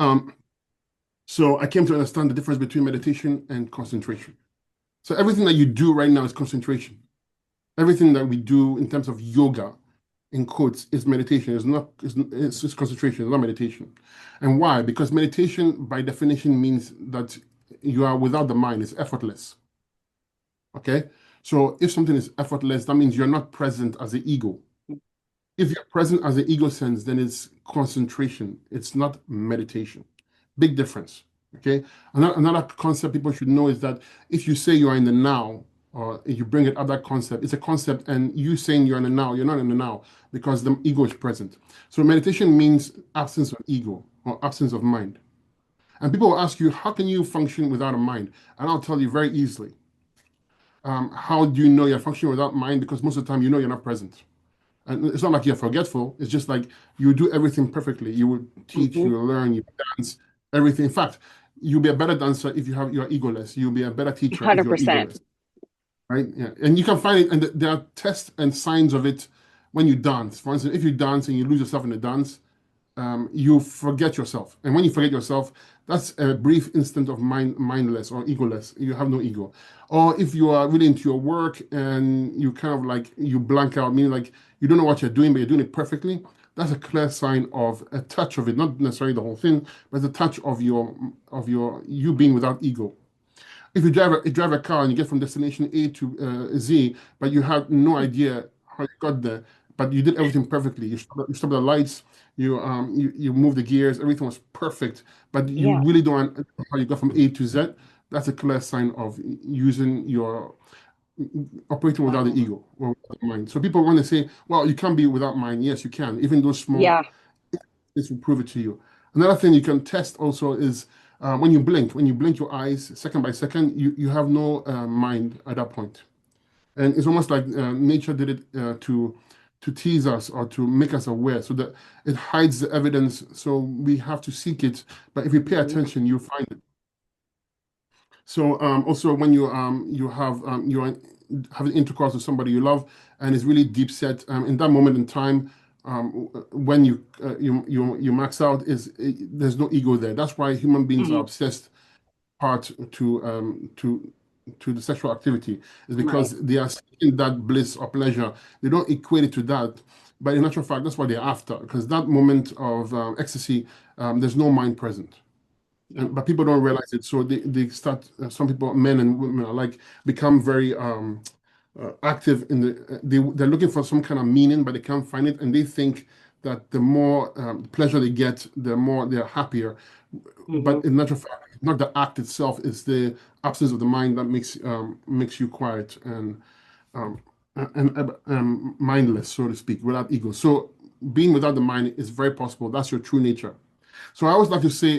Um, so I came to understand the difference between meditation and concentration. So everything that you do right now is concentration. Everything that we do in terms of yoga, in quotes, is meditation. It's just concentration, it's not meditation. And why? Because meditation, by definition, means that you are without the mind, it's effortless. Okay? So if something is effortless, that means you're not present as the ego. If you're present as the ego sense, then it's concentration. It's not meditation. Big difference. Okay. Another concept people should know is that if you say you are in the now, or if you bring it up that concept, it's a concept, and you saying you're in the now, you're not in the now because the ego is present. So meditation means absence of ego or absence of mind. And people will ask you, how can you function without a mind? And I'll tell you very easily. How do you know you're functioning without mind? Because most of the time you know you're not present. And it's not like you're forgetful. It's just like you do everything perfectly. You will teach, Hmm. you will learn, you dance, everything. In fact, you'll be a better dancer if you're egoless. You'll be a better teacher if you're 100%. egoless, right? Yeah. And you can find it, and there are tests and signs of it when you dance. For instance, if you dance and you lose yourself in the dance, you forget yourself. And when you forget yourself, that's a brief instant of mindless or egoless. You have no ego. Or if you are really into your work and you kind of like you blank out, meaning like you don't know what you're doing, but you're doing it perfectly, that's a clear sign of a touch of it, not necessarily the whole thing, but a touch of your you being without ego. If you drive a car and you get from destination A to Z, but you have no idea how you got there, but you did everything perfectly. You stopped the lights, you moved the gears, everything was perfect, but you Yeah. really don't know how you got from A to Z. That's a clear sign of using your operating without the Wow. ego or without the mind. So people want to say, well, you can be without mind. Yes, you can. Even those small, Yeah. this will prove it to you. Another thing you can test also is when you blink your eyes second by second, you have no mind at that point. And it's almost like nature did it to tease us or to make us aware so that it hides the evidence. So we have to seek it. But if you pay Hmm. attention, you'll find it. So also when you're having intercourse with somebody you love and it's really deep set in that moment in time when you max out there's no ego there. That's why human beings are Hmm. obsessed part to the sexual activity is Right. because they are seeking that bliss or pleasure. They don't equate it to that, but in actual fact, that's what they're after because that moment of ecstasy, there's no mind present. Yeah. And but people don't realize it, so they start. Some people, men and women alike, become very active in they're looking for some kind of meaning, but they can't find it, and they think that the more pleasure they get, the more they're happier. Hmm. But in natural fact, not the act itself; it's the absence of the mind that makes you quiet um, and mindless, so to speak, without ego. So being without the mind is very possible. That's your true nature. So I always like to say